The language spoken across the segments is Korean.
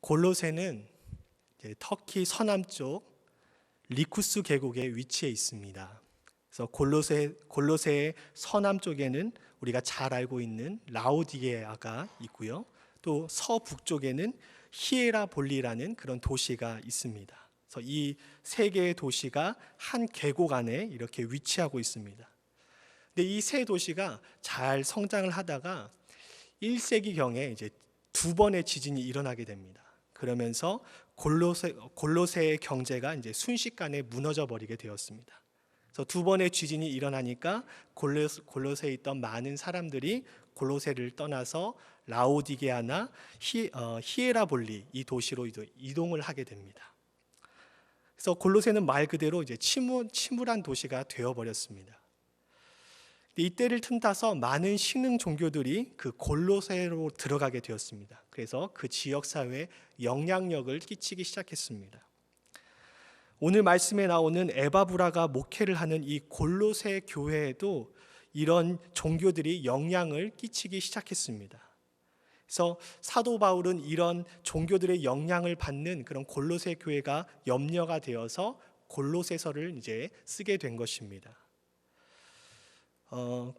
골로새는 터키 서남쪽 리쿠스 계곡에 위치해 있습니다. 그래서 골로새의 서남쪽에는 우리가 잘 알고 있는 라오디게아가 있고요. 또 서북쪽에는 히에라볼리라는 그런 도시가 있습니다. 그래서 이 세 개의 도시가 한 계곡 안에 이렇게 위치하고 있습니다. 근데 이 세 도시가 잘 성장을 하다가 1세기경에 이제 두 번의 지진이 일어나게 됩니다. 그러면서 골로새의 경제가 이제 순식간에 무너져 버리게 되었습니다. 그래서 두 번의 지진이 일어나니까 골로새에 있던 많은 사람들이 골로새를 떠나서 라오디게아나 히에라볼리 이 도시로 이동을 하게 됩니다. 그래서 골로새는 말 그대로 이제 침울한 도시가 되어버렸습니다. 이때를 틈타서 많은 신흥 종교들이 그 골로새로 들어가게 되었습니다. 그래서 그 지역 사회에 영향력을 끼치기 시작했습니다. 오늘 말씀에 나오는 에바브라가 목회를 하는 이 골로새 교회에도 이런 종교들이 영향을 끼치기 시작했습니다. 그래서 사도 바울은 이런 종교들의 영향을 받는 그런 골로새 교회가 염려가 되어서 골로새서를 이제 쓰게 된 것입니다.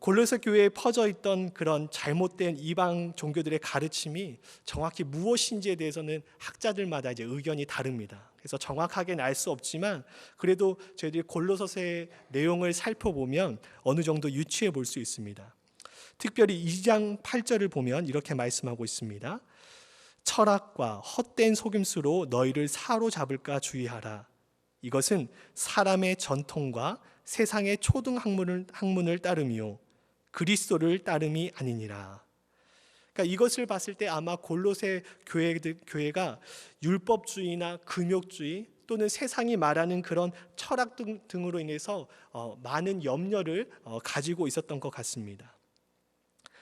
골로새 교회에 퍼져 있던 그런 잘못된 이방 종교들의 가르침이 정확히 무엇인지에 대해서는 학자들마다 이제 의견이 다릅니다. 그래서 정확하게는 알 수 없지만 그래도 저희들이 골로새서의 내용을 살펴보면 어느 정도 유추해 볼 수 있습니다. 특별히 2장 8절을 보면 이렇게 말씀하고 있습니다. 철학과 헛된 속임수로 너희를 사로잡을까 주의하라. 이것은 사람의 전통과 세상의 초등 학문을 따름이요 그리스도를 따름이 아니니라. 그러니까 이것을 봤을 때 아마 골로새 교회가 율법주의나 금욕주의 또는 세상이 말하는 그런 철학 등으로 인해서 많은 염려를 가지고 있었던 것 같습니다.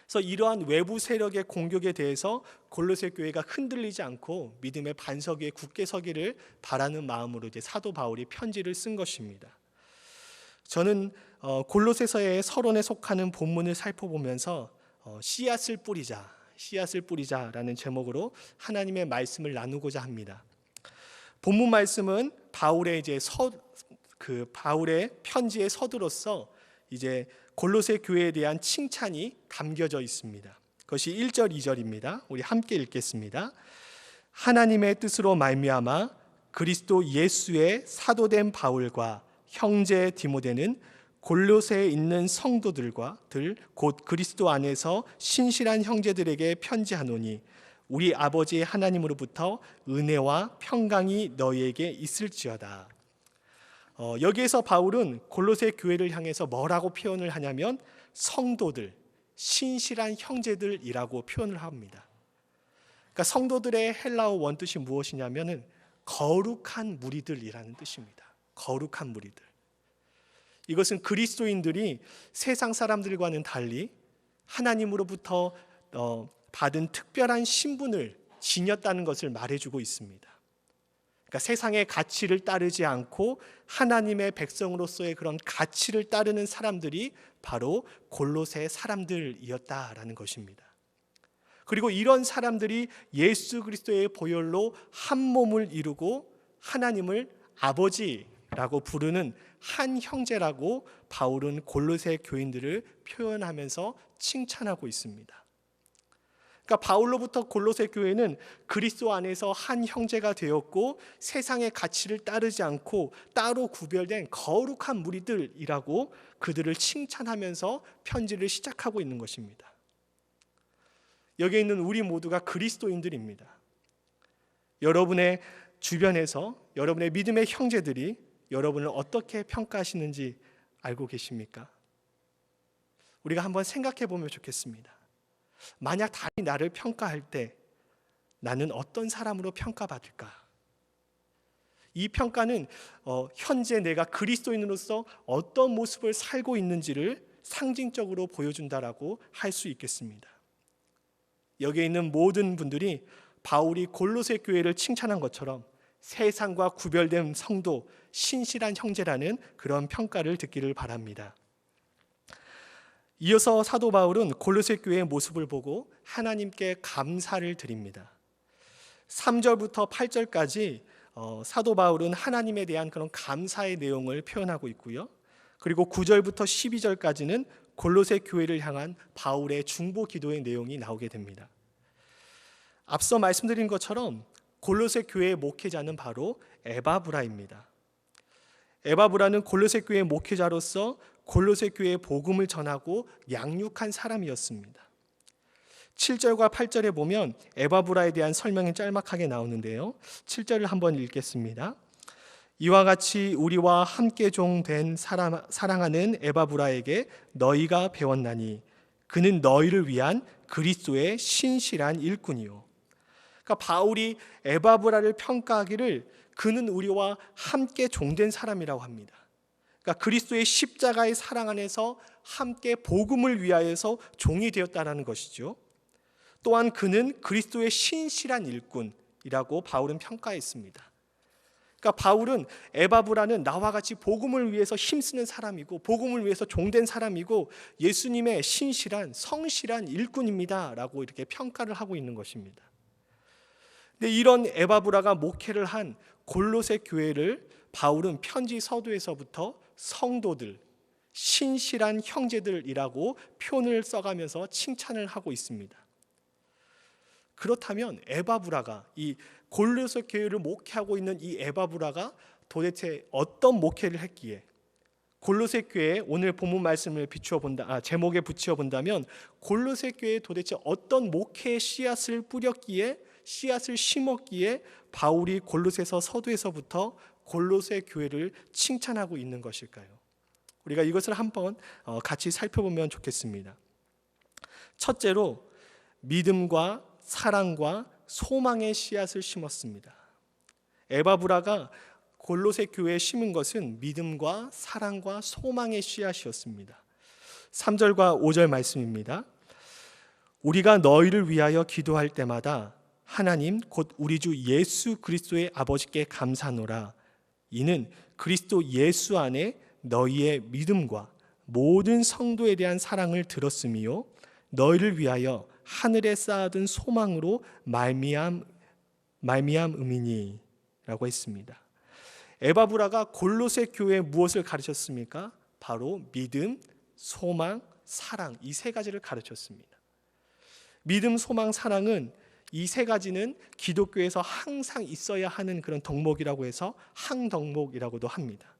그래서 이러한 외부 세력의 공격에 대해서 골로새 교회가 흔들리지 않고 믿음의 반석 위에 굳게 서기를 바라는 마음으로 이제 사도 바울이 편지를 쓴 것입니다. 저는 골로새서의 서론에 속하는 본문을 살펴보면서 씨앗을 뿌리자라는 제목으로 하나님의 말씀을 나누고자 합니다. 본문 말씀은 바울의 바울의 편지의 서두로서 이제 골로새 교회에 대한 칭찬이 담겨져 있습니다. 그것이 1절, 2절입니다. 우리 함께 읽겠습니다. 하나님의 뜻으로 말미암아 그리스도 예수의 사도된 바울과 형제 디모데는 골로새에 있는 성도들과 곧 그리스도 안에서 신실한 형제들에게 편지하노니 우리 아버지 하나님으로부터 은혜와 평강이 너희에게 있을지어다. 여기에서 바울은 골로새 교회를 향해서 뭐라고 표현을 하냐면 성도들, 신실한 형제들이라고 표현을 합니다. 그러니까 성도들의 헬라어 원뜻이 무엇이냐면은 거룩한 무리들이라는 뜻입니다. 거룩한 무리들. 이것은 그리스도인들이 세상 사람들과는 달리 하나님으로부터 받은 특별한 신분을 지녔다는 것을 말해주고 있습니다. 그러니까 세상의 가치를 따르지 않고 하나님의 백성으로서의 그런 가치를 따르는 사람들이 바로 골로새 사람들이었다라는 것입니다. 그리고 이런 사람들이 예수 그리스도의 보혈로 한 몸을 이루고 하나님을 아버지라고 부르는 한 형제라고 바울은 골로새 교인들을 표현하면서 칭찬하고 있습니다. 그러니까 바울로부터 골로새 교회는 그리스도 안에서 한 형제가 되었고 세상의 가치를 따르지 않고 따로 구별된 거룩한 무리들이라고 그들을 칭찬하면서 편지를 시작하고 있는 것입니다. 여기에 있는 우리 모두가 그리스도인들입니다. 여러분의 주변에서 여러분의 믿음의 형제들이 여러분을 어떻게 평가하시는지 알고 계십니까? 우리가 한번 생각해 보면 좋겠습니다. 만약 다른 나를 평가할 때 나는 어떤 사람으로 평가받을까? 이 평가는 현재 내가 그리스도인으로서 어떤 모습을 살고 있는지를 상징적으로 보여준다라고 할 수 있겠습니다. 여기에 있는 모든 분들이 바울이 골로새 교회를 칭찬한 것처럼 세상과 구별된 성도, 신실한 형제라는 그런 평가를 듣기를 바랍니다. 이어서 사도 바울은 골로새 교회의 모습을 보고 하나님께 감사를 드립니다. 3절부터 8절까지 사도 바울은 하나님에 대한 그런 감사의 내용을 표현하고 있고요. 그리고 9절부터 12절까지는 골로새 교회를 향한 바울의 중보 기도의 내용이 나오게 됩니다. 앞서 말씀드린 것처럼 골로새 교회의 목회자는 바로 에바브라입니다. 에바브라는 골로새 교회의 목회자로서 골로새 교회의 복음을 전하고 양육한 사람이었습니다. 7절과 8절에 보면 에바브라에 대한 설명이 짤막하게 나오는데요. 7절을 한번 읽겠습니다. 이와 같이 우리와 함께 종된 사랑하는 에바브라에게 너희가 배웠나니 그는 너희를 위한 그리스도의 신실한 일꾼이요. 그러니까 바울이 에바브라를 평가하기를 그는 우리와 함께 종된 사람이라고 합니다. 그러니까 그리스도의 십자가의 사랑 안에서 함께 복음을 위하여서 종이 되었다라는 것이죠. 또한 그는 그리스도의 신실한 일꾼이라고 바울은 평가했습니다. 그러니까 바울은 에바브라는 나와 같이 복음을 위해서 힘쓰는 사람이고 복음을 위해서 종된 사람이고 예수님의 신실한 성실한 일꾼입니다 라고 이렇게 평가를 하고 있는 것입니다. 근데 이런 에바브라가 목회를 한 골로새 교회를 바울은 편지 서두에서부터 성도들, 신실한 형제들이라고 표현을 써가면서 칭찬을 하고 있습니다. 그렇다면 에바브라가 이 골로새 교회를 목회하고 있는 이 에바브라가 도대체 어떤 목회를 했기에 골로새 교회에 오늘 본문 말씀을 제목에 붙여 본다면 골로새 교회에 도대체 어떤 목회의 씨앗을 뿌렸기에 씨앗을 심었기에 바울이 골로새서 서두에서부터 골로새 교회를 칭찬하고 있는 것일까요? 우리가 이것을 한번 같이 살펴보면 좋겠습니다. 첫째로 믿음과 사랑과 소망의 씨앗을 심었습니다. 에바브라가 골로새 교회에 심은 것은 믿음과 사랑과 소망의 씨앗이었습니다. 3절과 5절 말씀입니다. 우리가 너희를 위하여 기도할 때마다 하나님 곧 우리 주 예수 그리스도의 아버지께 감사노라. 이는 그리스도 예수 안에 너희의 믿음과 모든 성도에 대한 사랑을 들었으며 너희를 위하여 하늘에 쌓아둔 소망으로 말미암음이니 라고 했습니다. 에바브라가 골로새 교회에 무엇을 가르쳤습니까? 바로 믿음, 소망, 사랑 이 세 가지를 가르쳤습니다. 믿음, 소망, 사랑은 이 세 가지는 기독교에서 항상 있어야 하는 그런 덕목이라고 해서 항덕목이라고도 합니다.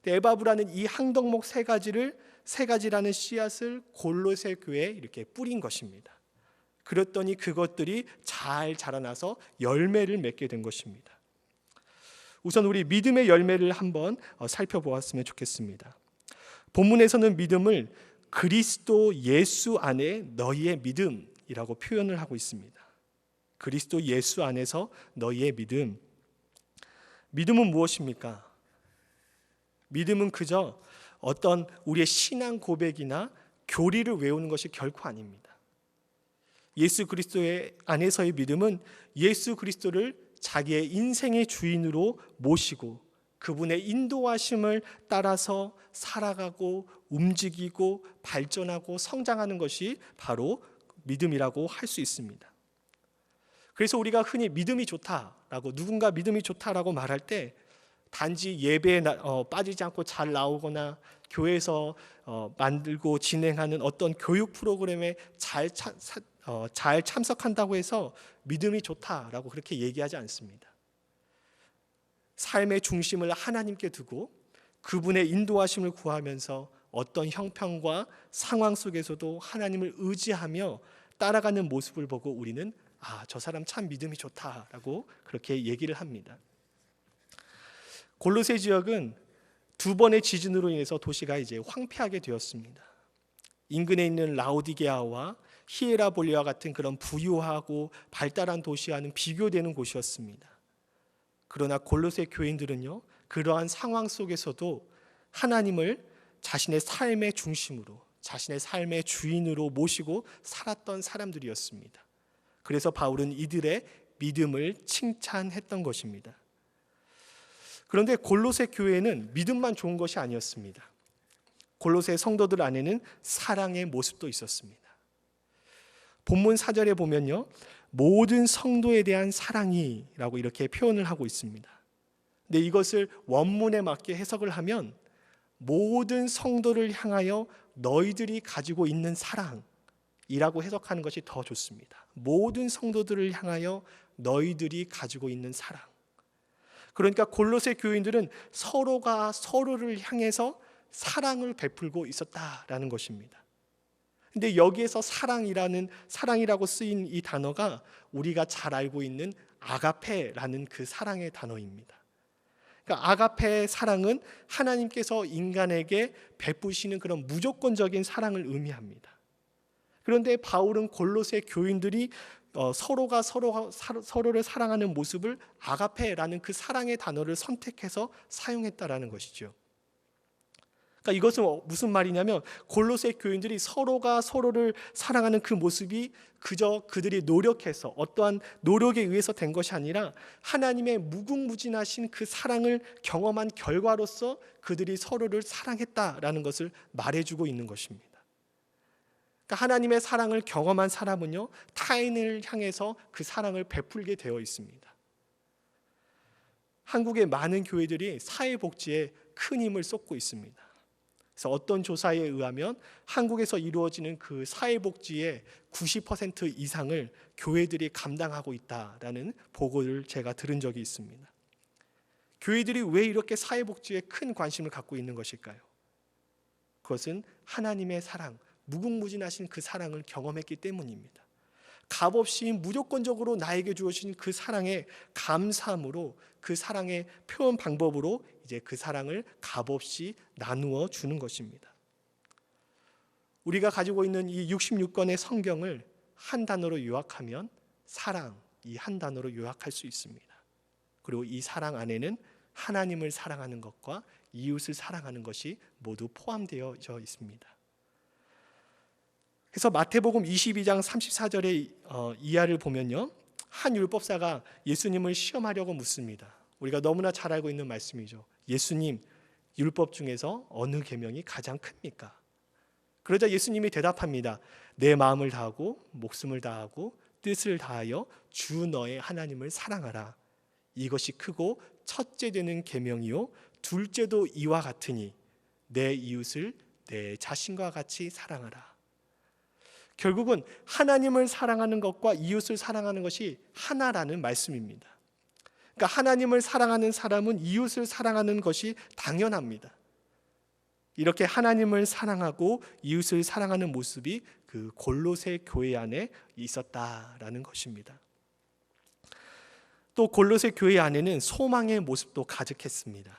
에바브라는 이 항덕목 세 가지라는 씨앗을 골로새 교회에 이렇게 뿌린 것입니다. 그랬더니 그것들이 잘 자라나서 열매를 맺게 된 것입니다. 우선 우리 믿음의 열매를 한번 살펴보았으면 좋겠습니다. 본문에서는 믿음을 그리스도 예수 안에 너희의 믿음이라고 표현을 하고 있습니다. 그리스도 예수 안에서 너희의 믿음. 믿음은 무엇입니까? 믿음은 그저 어떤 우리의 신앙 고백이나 교리를 외우는 것이 결코 아닙니다. 예수 그리스도의 안에서의 믿음은 예수 그리스도를 자기의 인생의 주인으로 모시고 그분의 인도하심을 따라서 살아가고 움직이고 발전하고 성장하는 것이 바로 믿음이라고 할 수 있습니다. 그래서 우리가 흔히 믿음이 좋다라고 누군가 믿음이 좋다라고 말할 때 단지 예배에 빠지지 않고 잘 나오거나 교회에서 만들고 진행하는 어떤 교육 프로그램에 잘 참석한다고 해서 믿음이 좋다라고 그렇게 얘기하지 않습니다. 삶의 중심을 하나님께 두고 그분의 인도하심을 구하면서 어떤 형편과 상황 속에서도 하나님을 의지하며 따라가는 모습을 보고 우리는 저 사람 참 믿음이 좋다라고 그렇게 얘기를 합니다. 골로새 지역은 두 번의 지진으로 인해서 도시가 이제 황폐하게 되었습니다. 인근에 있는 라오디게아와 히에라볼리와 같은 그런 부유하고 발달한 도시와는 비교되는 곳이었습니다. 그러나 골로새 교인들은요, 그러한 상황 속에서도 하나님을 자신의 삶의 중심으로, 자신의 삶의 주인으로 모시고 살았던 사람들이었습니다. 그래서 바울은 이들의 믿음을 칭찬했던 것입니다. 그런데 골로새 교회는 믿음만 좋은 것이 아니었습니다. 골로새 성도들 안에는 사랑의 모습도 있었습니다. 본문 4절에 보면요, 모든 성도에 대한 사랑이라고 이렇게 표현을 하고 있습니다. 근데 이것을 원문에 맞게 해석을 하면 모든 성도를 향하여 너희들이 가지고 있는 사랑이라고 해석하는 것이 더 좋습니다. 모든 성도들을 향하여 너희들이 가지고 있는 사랑. 그러니까 골로새 교인들은 서로가 서로를 향해서 사랑을 베풀고 있었다라는 것입니다. 근데 여기에서 사랑이라고 쓰인 이 단어가 우리가 잘 알고 있는 아가페라는 그 사랑의 단어입니다. 그러니까 아가페의 사랑은 하나님께서 인간에게 베푸시는 그런 무조건적인 사랑을 의미합니다. 그런데 바울은 골로새 교인들이 서로가 서로를 사랑하는 모습을 아가페라는 그 사랑의 단어를 선택해서 사용했다라는 것이죠. 그러니까 이것은 무슨 말이냐면 골로새 교인들이 서로가 서로를 사랑하는 그 모습이 그저 그들이 노력해서 어떠한 노력에 의해서 된 것이 아니라 하나님의 무궁무진하신 그 사랑을 경험한 결과로서 그들이 서로를 사랑했다라는 것을 말해주고 있는 것입니다. 그러니까 하나님의 사랑을 경험한 사람은요, 타인을 향해서 그 사랑을 베풀게 되어 있습니다. 한국의 많은 교회들이 사회복지에 큰 힘을 쏟고 있습니다. 그래서 어떤 조사에 의하면 한국에서 이루어지는 그 사회복지의 90% 이상을 교회들이 감당하고 있다라는 보고를 제가 들은 적이 있습니다. 교회들이 왜 이렇게 사회복지에 큰 관심을 갖고 있는 것일까요? 그것은 하나님의 사랑, 무궁무진하신 그 사랑을 경험했기 때문입니다. 값없이 무조건적으로 나에게 주어진 그 사랑에 감사함으로 그 사랑의 표현 방법으로 이제 그 사랑을 값없이 나누어 주는 것입니다. 우리가 가지고 있는 이 66권의 성경을 한 단어로 요약하면 사랑, 이 한 단어로 요약할 수 있습니다. 그리고 이 사랑 안에는 하나님을 사랑하는 것과 이웃을 사랑하는 것이 모두 포함되어 있습니다. 그래서 마태복음 22장 34절의 이하를 보면요, 한 율법사가 예수님을 시험하려고 묻습니다. 우리가 너무나 잘 알고 있는 말씀이죠. 예수님, 율법 중에서 어느 계명이 가장 큽니까? 그러자 예수님이 대답합니다. 내 마음을 다하고 목숨을 다하고 뜻을 다하여 주 너의 하나님을 사랑하라. 이것이 크고 첫째 되는 계명이요 둘째도 이와 같으니 내 이웃을 내 자신과 같이 사랑하라. 결국은 하나님을 사랑하는 것과 이웃을 사랑하는 것이 하나라는 말씀입니다. 그러니까 하나님을 사랑하는 사람은 이웃을 사랑하는 것이 당연합니다. 이렇게 하나님을 사랑하고 이웃을 사랑하는 모습이 그 골로새 교회 안에 있었다라는 것입니다. 또 골로새 교회 안에는 소망의 모습도 가득했습니다.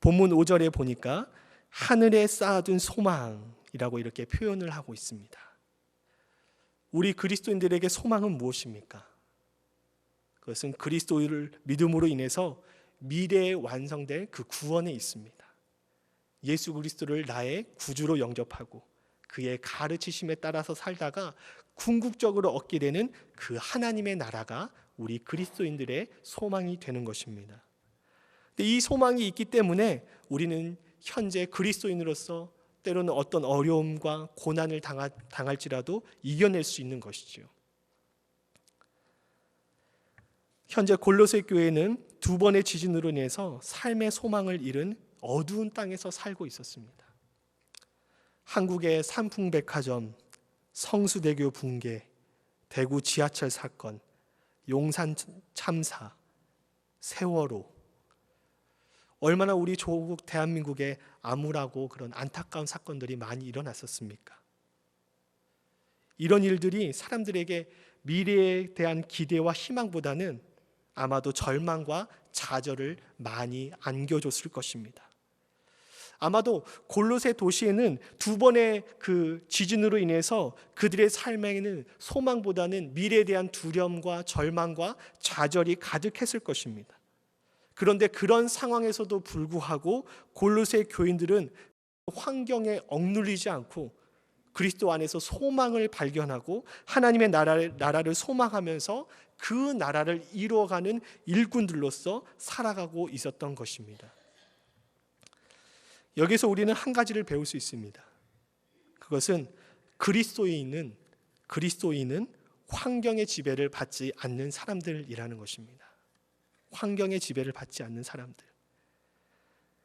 본문 5절에 보니까 하늘에 쌓아둔 소망이라고 이렇게 표현을 하고 있습니다. 우리 그리스도인들에게 소망은 무엇입니까? 그것은 그리스도를 믿음으로 인해서 미래에 완성될 그 구원에 있습니다. 예수 그리스도를 나의 구주로 영접하고 그의 가르치심에 따라서 살다가 궁극적으로 얻게 되는 그 하나님의 나라가 우리 그리스도인들의 소망이 되는 것입니다. 이 소망이 있기 때문에 우리는 현재 그리스도인으로서 때로는 어떤 어려움과 고난을 당할지라도 이겨낼 수 있는 것이죠. 현재 골로새 교회는 두 번의 지진으로 인해서 삶의 소망을 잃은 어두운 땅에서 살고 있었습니다. 한국의 삼풍백화점, 성수대교 붕괴, 대구 지하철 사건, 용산 참사, 세월호, 얼마나 우리 조국 대한민국에 암울하고 그런 안타까운 사건들이 많이 일어났었습니까? 이런 일들이 사람들에게 미래에 대한 기대와 희망보다는 아마도 절망과 좌절을 많이 안겨줬을 것입니다. 아마도 골로새 도시에는 두 번의 그 지진으로 인해서 그들의 삶에는 소망보다는 미래에 대한 두려움과 절망과 좌절이 가득했을 것입니다. 그런데 그런 상황에서도 불구하고 골로새 교인들은 환경에 억눌리지 않고 그리스도 안에서 소망을 발견하고 하나님의 나라를 소망하면서 그 나라를 이루어가는 일꾼들로서 살아가고 있었던 것입니다. 여기서 우리는 한 가지를 배울 수 있습니다. 그것은 그리스도인은 환경의 지배를 받지 않는 사람들이라는 것입니다. 환경의 지배를 받지 않는 사람들.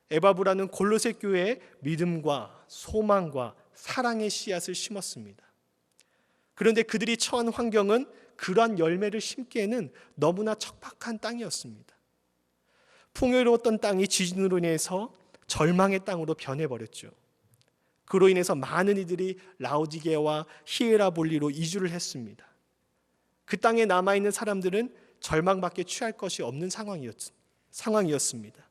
에바브라는 골로새 교회에 믿음과 소망과 사랑의 씨앗을 심었습니다. 그런데 그들이 처한 환경은 그러한 열매를 심기에는 너무나 척박한 땅이었습니다. 풍요로웠던 땅이 지진으로 인해서 절망의 땅으로 변해버렸죠. 그로 인해서 많은 이들이 라오디게와 히에라볼리로 이주를 했습니다. 그 땅에 남아있는 사람들은 절망밖에 취할 것이 없는 상황이었습니다.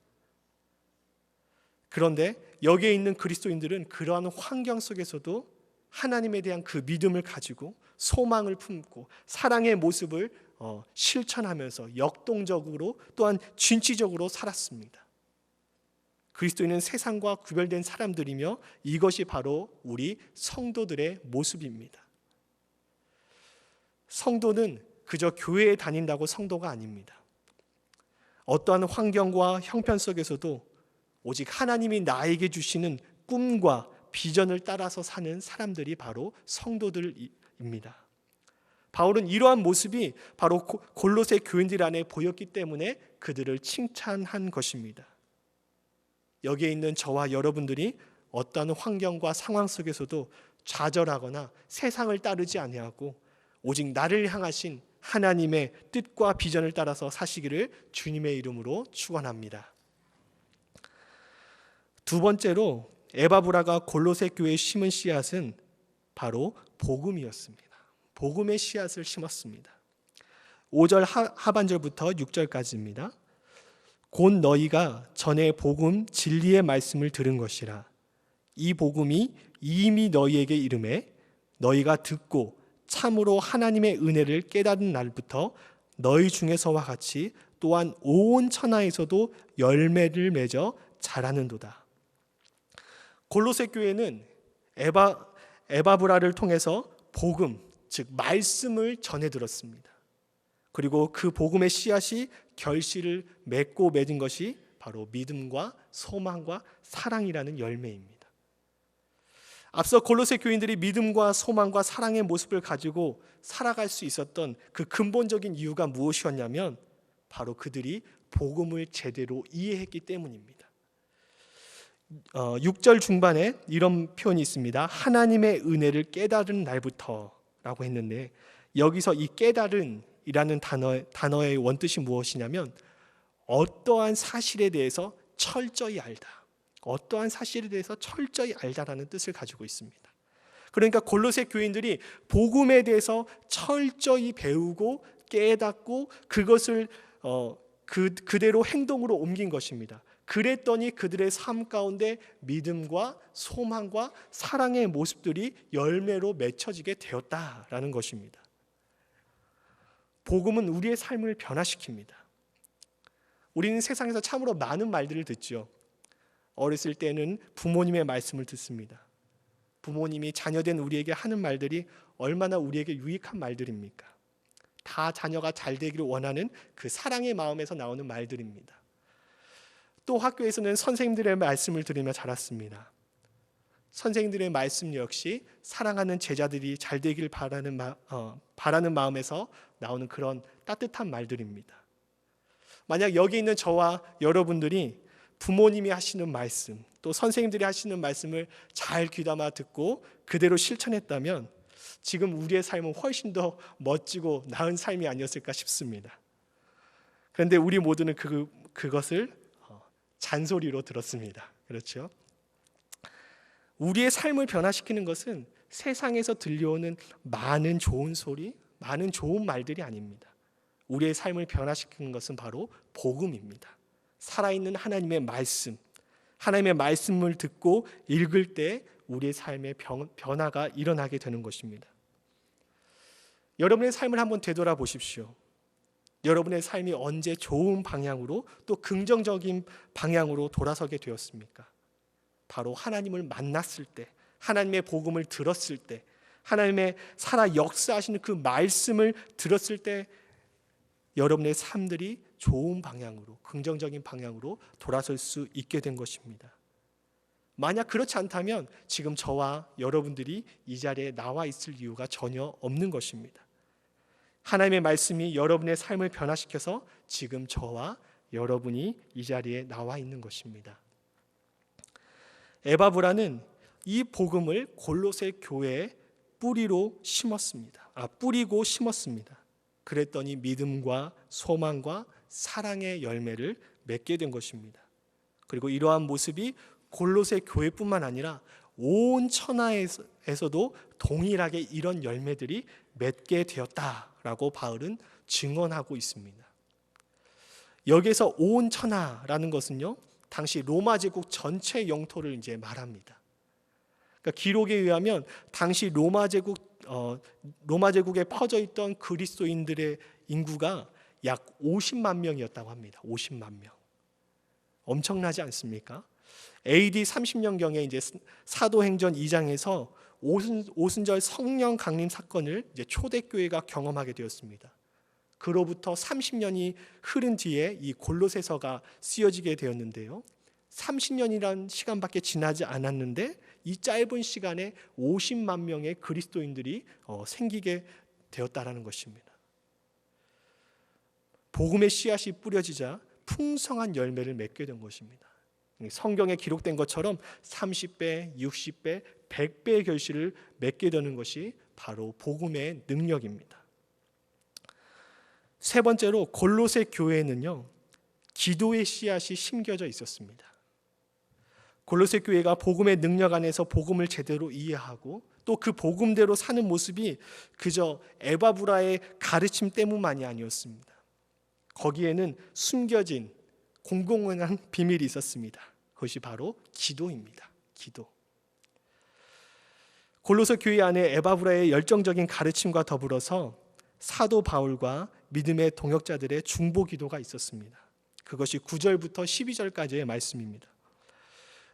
그런데 여기에 있는 그리스도인들은 그러한 환경 속에서도 하나님에 대한 그 믿음을 가지고 소망을 품고 사랑의 모습을 실천하면서 역동적으로 또한 진취적으로 살았습니다. 그리스도인은 세상과 구별된 사람들이며 이것이 바로 우리 성도들의 모습입니다. 성도는 그저 교회에 다닌다고 성도가 아닙니다. 어떠한 환경과 형편 속에서도 오직 하나님이 나에게 주시는 꿈과 비전을 따라서 사는 사람들이 바로 성도들입니다. 바울은 이러한 모습이 바로 골로새 교인들 안에 보였기 때문에 그들을 칭찬한 것입니다. 여기에 있는 저와 여러분들이 어떠한 환경과 상황 속에서도 좌절하거나 세상을 따르지 아니하고 오직 나를 향하신 하나님의 뜻과 비전을 따라서 사시기를 주님의 이름으로 축원합니다. 두 번째로 에바브라가 골로새 교회에 심은 씨앗은 바로 복음이었습니다. 복음의 씨앗을 심었습니다. 5절 하반절부터 6절까지입니다. 곧 너희가 전에 복음 진리의 말씀을 들은 것이라. 이 복음이 이미 너희에게 이르매 너희가 듣고 참으로 하나님의 은혜를 깨달은 날부터 너희 중에서와 같이 또한 온 천하에서도 열매를 맺어 자라는도다. 골로새 교회는 에바브라를 통해서 복음, 즉 말씀을 전해 들었습니다. 그리고 그 복음의 씨앗이 결실을 맺고 맺은 것이 바로 믿음과 소망과 사랑이라는 열매입니다. 앞서 골로새 교인들이 믿음과 소망과 사랑의 모습을 가지고 살아갈 수 있었던 그 근본적인 이유가 무엇이었냐면 바로 그들이 복음을 제대로 이해했기 때문입니다. 6절 중반에 이런 표현이 있습니다. 하나님의 은혜를 깨달은 날부터라고 했는데 여기서 이 깨달은 이라는 단어의 원뜻이 무엇이냐면 어떠한 사실에 대해서 철저히 알다. 어떠한 사실에 대해서 철저히 알다라는 뜻을 가지고 있습니다. 그러니까 골로새 교인들이 복음에 대해서 철저히 배우고 깨닫고 그것을 그대로 행동으로 옮긴 것입니다. 그랬더니 그들의 삶 가운데 믿음과 소망과 사랑의 모습들이 열매로 맺혀지게 되었다라는 것입니다. 복음은 우리의 삶을 변화시킵니다. 우리는 세상에서 참으로 많은 말들을 듣죠. 어렸을 때는 부모님의 말씀을 듣습니다. 부모님이 자녀된 우리에게 하는 말들이 얼마나 우리에게 유익한 말들입니까? 다 자녀가 잘 되기를 원하는 그 사랑의 마음에서 나오는 말들입니다. 또 학교에서는 선생님들의 말씀을 들으며 자랐습니다. 선생님들의 말씀 역시 사랑하는 제자들이 잘 되길 바라는 마음에서 나오는 그런 따뜻한 말들입니다. 만약 여기 있는 저와 여러분들이 부모님이 하시는 말씀, 또 선생님들이 하시는 말씀을 잘 귀담아 듣고 그대로 실천했다면 지금 우리의 삶은 훨씬 더 멋지고 나은 삶이 아니었을까 싶습니다. 그런데 우리 모두는 그것을 잔소리로 들었습니다. 그렇죠? 우리의 삶을 변화시키는 것은 세상에서 들려오는 많은 좋은 소리, 많은 좋은 말들이 아닙니다. 우리의 삶을 변화시키는 것은 바로 복음입니다. 살아있는 하나님의 말씀, 하나님의 말씀을 듣고 읽을 때 우리의 삶의 변화가 일어나게 되는 것입니다. 여러분의 삶을 한번 되돌아보십시오. 여러분의 삶이 언제 좋은 방향으로 또 긍정적인 방향으로 돌아서게 되었습니까? 바로 하나님을 만났을 때, 하나님의 복음을 들었을 때, 하나님의 살아 역사하시는 그 말씀을 들었을 때 여러분의 삶들이 좋은 방향으로, 긍정적인 방향으로 돌아설 수 있게 된 것입니다. 만약 그렇지 않다면 지금 저와 여러분들이 이 자리에 나와 있을 이유가 전혀 없는 것입니다. 하나님의 말씀이 여러분의 삶을 변화시켜서 지금 저와 여러분이 이 자리에 나와 있는 것입니다. 에바브라는 이 복음을 골로새 교회에 뿌리고 심었습니다. 그랬더니 믿음과 소망과 사랑의 열매를 맺게 된 것입니다. 그리고 이러한 모습이 골로새 교회뿐만 아니라 온 천하에서도 동일하게 이런 열매들이 맺게 되었다라고 바울은 증언하고 있습니다. 여기서 온 천하라는 것은요, 당시 로마 제국 전체 영토를 이제 말합니다. 그러니까 기록에 의하면 당시 로마 제국에 퍼져 있던 그리스도인들의 인구가 약 50만 명이었다고 합니다. 50만 명. 엄청나지 않습니까? AD 30년경에 이제 사도행전 2장에서 오순절 성령 강림 사건을 이제 초대교회가 경험하게 되었습니다. 그로부터 30년이 흐른 뒤에 이 골로새서가 쓰여지게 되었는데요. 30년이란 시간밖에 지나지 않았는데 이 짧은 시간에 50만 명의 그리스도인들이 생기게 되었다라는 것입니다. 복음의 씨앗이 뿌려지자 풍성한 열매를 맺게 된 것입니다. 성경에 기록된 것처럼 30배, 60배, 100배의 결실을 맺게 되는 것이 바로 복음의 능력입니다. 세 번째로 골로새 교회에는요, 기도의 씨앗이 심겨져 있었습니다. 골로새 교회가 복음의 능력 안에서 복음을 제대로 이해하고 또 그 복음대로 사는 모습이 그저 에바브라의 가르침 때문만이 아니었습니다. 거기에는 숨겨진 공공연한 비밀이 있었습니다. 그것이 바로 기도입니다. 기도. 골로새 교회 안에 에바브라의 열정적인 가르침과 더불어서 사도 바울과 믿음의 동역자들의 중보 기도가 있었습니다. 그것이 9절부터 12절까지의 말씀입니다.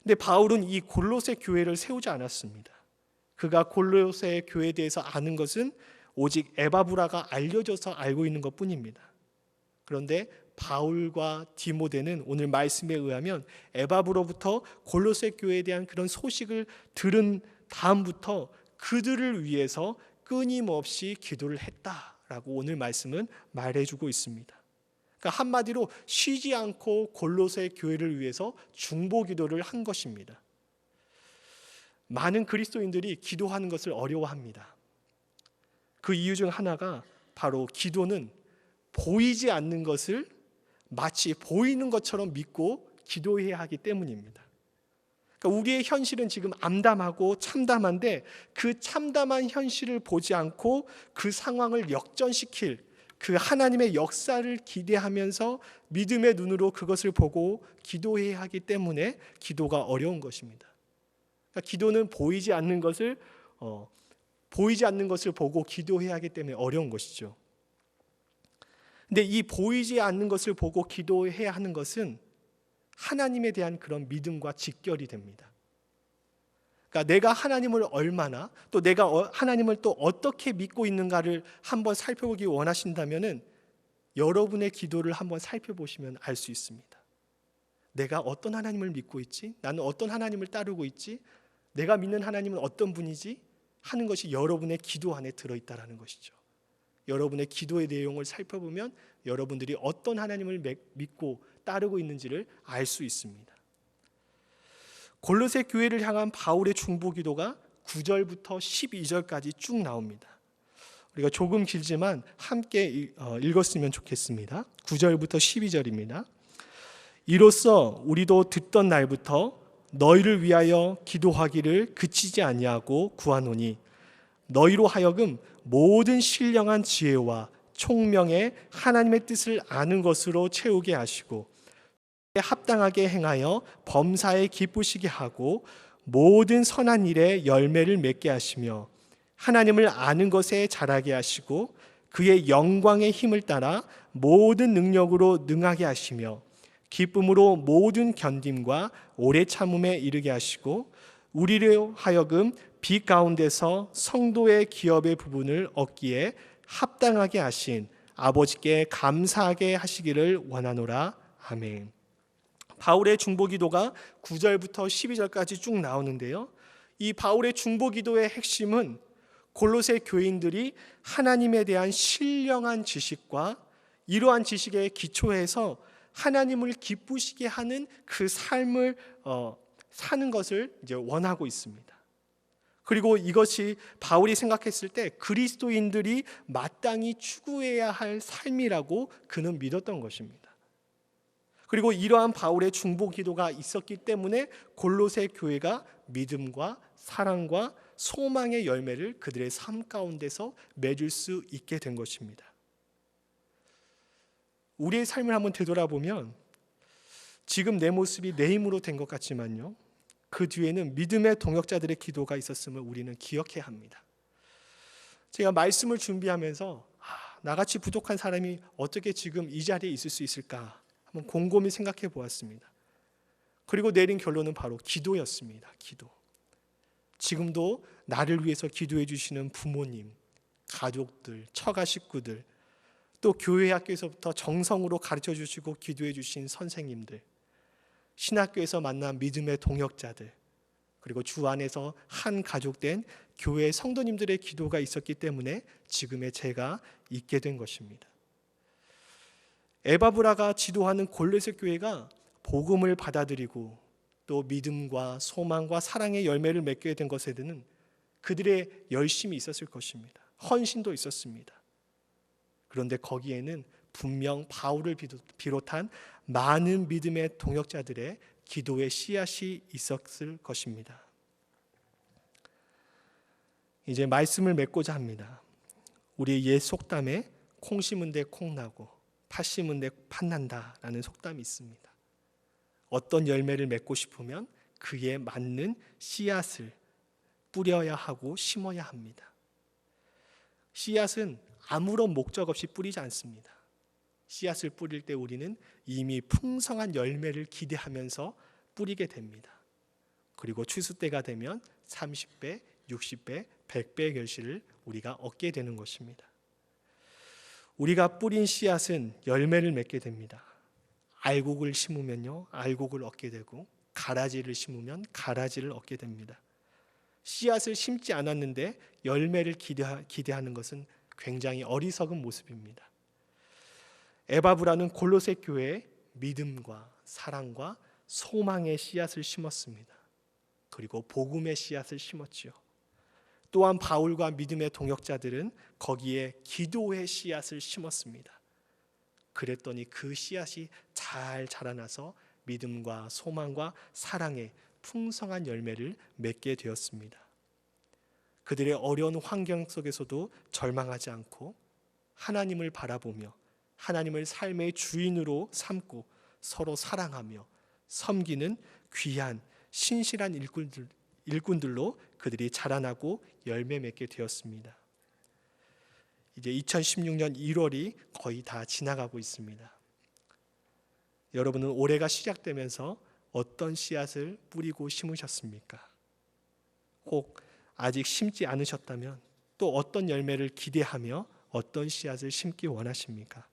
근데 바울은 이 골로새 교회를 세우지 않았습니다. 그가 골로새 교회에 대해서 아는 것은 오직 에바브라가 알려줘서 알고 있는 것뿐입니다. 그런데 바울과 디모데는 오늘 말씀에 의하면 에바브로부터 골로새 교회에 대한 그런 소식을 들은 다음부터 그들을 위해서 끊임없이 기도를 했다라고 오늘 말씀은 말해주고 있습니다. 그러니까 한마디로 쉬지 않고 골로새 교회를 위해서 중보 기도를 한 것입니다. 많은 그리스도인들이 기도하는 것을 어려워합니다. 그 이유 중 하나가 바로 기도는 보이지 않는 것을 마치 보이는 것처럼 믿고 기도해야 하기 때문입니다. 그러니까 우리의 현실은 지금 암담하고 참담한데 그 참담한 현실을 보지 않고 그 상황을 역전시킬 그 하나님의 역사를 기대하면서 믿음의 눈으로 그것을 보고 기도해야 하기 때문에 기도가 어려운 것입니다. 그러니까 기도는 보이지 않는 것을 보고 기도해야 하기 때문에 어려운 것이죠. 근데 이 보이지 않는 것을 보고 기도해야 하는 것은 하나님에 대한 그런 믿음과 직결이 됩니다. 그러니까 내가 하나님을 얼마나 또 내가 하나님을 또 어떻게 믿고 있는가를 한번 살펴보기 원하신다면은 여러분의 기도를 한번 살펴보시면 알 수 있습니다. 내가 어떤 하나님을 믿고 있지? 나는 어떤 하나님을 따르고 있지? 내가 믿는 하나님은 어떤 분이지? 하는 것이 여러분의 기도 안에 들어있다라는 것이죠. 여러분의 기도의 내용을 살펴보면 여러분들이 어떤 하나님을 믿고 따르고 있는지를 알 수 있습니다. 골로새 교회를 향한 바울의 중보 기도가 9절부터 12절까지 쭉 나옵니다. 우리가 조금 길지만 함께 읽었으면 좋겠습니다. 9절부터 12절입니다. 이로써 우리도 듣던 날부터 너희를 위하여 기도하기를 그치지 아니하고 구하노니 너희로 하여금 모든 신령한 지혜와 총명의 하나님의 뜻을 아는 것으로 채우게 하시고 합당하게 행하여 범사에 기쁘시게 하고 모든 선한 일에 열매를 맺게 하시며 하나님을 아는 것에 자라게 하시고 그의 영광의 힘을 따라 모든 능력으로 능하게 하시며 기쁨으로 모든 견딤과 오래 참음에 이르게 하시고 우리로 하여금 빛 가운데서 성도의 기업의 부분을 얻기에 합당하게 하신 아버지께 감사하게 하시기를 원하노라. 아멘. 바울의 중보 기도가 9절부터 12절까지 쭉 나오는데요. 이 바울의 중보 기도의 핵심은 골로새 교인들이 하나님에 대한 신령한 지식과 이러한 지식에 기초해서 하나님을 기쁘시게 하는 그 삶을 사는 것을 이제 원하고 있습니다. 그리고 이것이 바울이 생각했을 때 그리스도인들이 마땅히 추구해야 할 삶이라고 그는 믿었던 것입니다. 그리고 이러한 바울의 중보 기도가 있었기 때문에 골로새 교회가 믿음과 사랑과 소망의 열매를 그들의 삶 가운데서 맺을 수 있게 된 것입니다. 우리의 삶을 한번 되돌아보면 지금 내 모습이 내 힘으로 된 것 같지만요, 그 뒤에는 믿음의 동역자들의 기도가 있었음을 우리는 기억해야 합니다. 제가 말씀을 준비하면서 나같이 부족한 사람이 어떻게 지금 이 자리에 있을 수 있을까 한번 곰곰이 생각해 보았습니다. 그리고 내린 결론은 바로 기도였습니다. 기도. 지금도 나를 위해서 기도해 주시는 부모님, 가족들, 처가 식구들, 또 교회 학교에서부터 정성으로 가르쳐 주시고 기도해 주신 선생님들, 신학교에서 만난 믿음의 동역자들, 그리고 주 안에서 한 가족된 교회 성도님들의 기도가 있었기 때문에 지금의 제가 있게 된 것입니다. 에바브라가 지도하는 골로새 교회가 복음을 받아들이고 또 믿음과 소망과 사랑의 열매를 맺게 된 것에는 그들의 열심이 있었을 것입니다. 헌신도 있었습니다. 그런데 거기에는 분명 바울을 비롯한 많은 믿음의 동역자들의 기도의 씨앗이 있었을 것입니다. 이제 말씀을 맺고자 합니다. 우리 옛 속담에 콩 심은 데 콩 나고 팥 심은 데 팥 난다라는 속담이 있습니다. 어떤 열매를 맺고 싶으면 그에 맞는 씨앗을 뿌려야 하고 심어야 합니다. 씨앗은 아무런 목적 없이 뿌리지 않습니다. 씨앗을 뿌릴 때 우리는 이미 풍성한 열매를 기대하면서 뿌리게 됩니다. 그리고 추수 때가 되면 30배, 60배, 100배의 결실을 우리가 얻게 되는 것입니다. 우리가 뿌린 씨앗은 열매를 맺게 됩니다. 알곡을 심으면요, 알곡을 얻게 되고 가라지를 심으면 가라지를 얻게 됩니다. 씨앗을 심지 않았는데 열매를 기대하는 것은 굉장히 어리석은 모습입니다. 에바브라는 골로새 교회에 믿음과 사랑과 소망의 씨앗을 심었습니다. 그리고 복음의 씨앗을 심었지요. 또한 바울과 믿음의 동역자들은 거기에 기도의 씨앗을 심었습니다. 그랬더니 그 씨앗이 잘 자라나서 믿음과 소망과 사랑의 풍성한 열매를 맺게 되었습니다. 그들의 어려운 환경 속에서도 절망하지 않고 하나님을 바라보며 하나님을 삶의 주인으로 삼고 서로 사랑하며 섬기는 귀한 신실한 일꾼들로 그들이 자라나고 열매 맺게 되었습니다. 이제 2016년 1월이 거의 다 지나가고 있습니다. 여러분은 올해가 시작되면서 어떤 씨앗을 뿌리고 심으셨습니까? 혹 아직 심지 않으셨다면 또 어떤 열매를 기대하며 어떤 씨앗을 심기 원하십니까?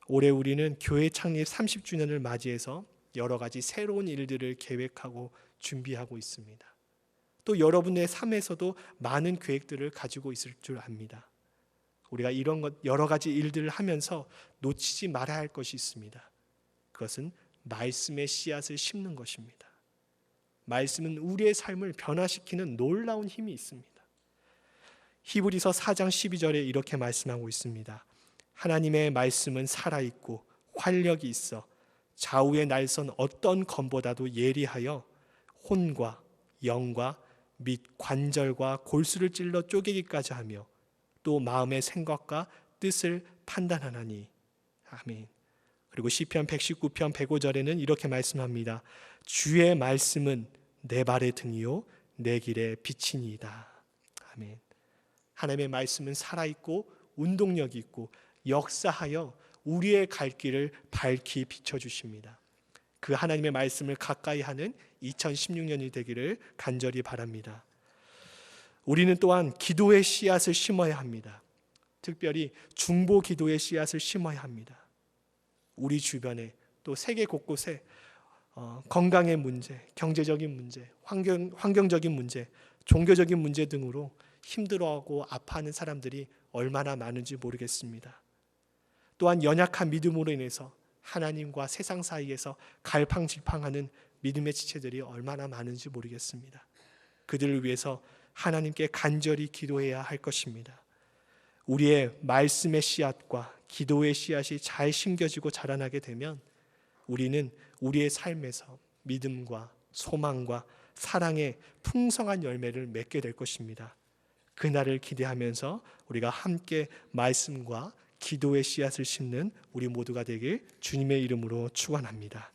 올해 우리는 교회 창립 30주년을 맞이해서 여러 가지 새로운 일들을 계획하고 준비하고 있습니다. 또 여러분의 삶에서도 많은 계획들을 가지고 있을 줄 압니다. 우리가 이런 여러 가지 일들을 하면서 놓치지 말아야 할 것이 있습니다. 그것은 말씀의 씨앗을 심는 것입니다. 말씀은 우리의 삶을 변화시키는 놀라운 힘이 있습니다. 히브리서 4장 12절에 이렇게 말씀하고 있습니다. 하나님의 말씀은 살아있고 활력이 있어 좌우의 날선 어떤 검보다도 예리하여 혼과 영과 및 관절과 골수를 찔러 쪼개기까지 하며 또 마음의 생각과 뜻을 판단하나니. 아멘. 그리고 시편 119편 105절에는 이렇게 말씀합니다. 주의 말씀은 내 발의 등이요 내 길의 빛이니이다. 아멘. 하나님의 말씀은 살아있고 운동력이 있고 역사하여 우리의 갈 길을 밝히 비춰주십니다. 그 하나님의 말씀을 가까이 하는 2016년이 되기를 간절히 바랍니다. 우리는 또한 기도의 씨앗을 심어야 합니다. 특별히 중보 기도의 씨앗을 심어야 합니다. 우리 주변에 또 세계 곳곳에 건강의 문제, 경제적인 문제, 환경적인 문제, 종교적인 문제 등으로 힘들어하고 아파하는 사람들이 얼마나 많은지 모르겠습니다. 또한 연약한 믿음으로 인해서 하나님과 세상 사이에서 갈팡질팡하는 믿음의 지체들이 얼마나 많은지 모르겠습니다. 그들을 위해서 하나님께 간절히 기도해야 할 것입니다. 우리의 말씀의 씨앗과 기도의 씨앗이 잘 심겨지고 자라나게 되면 우리는 우리의 삶에서 믿음과 소망과 사랑의 풍성한 열매를 맺게 될 것입니다. 그날을 기대하면서 우리가 함께 말씀과 기도의 씨앗을 심는 우리 모두가 되길 주님의 이름으로 축원합니다.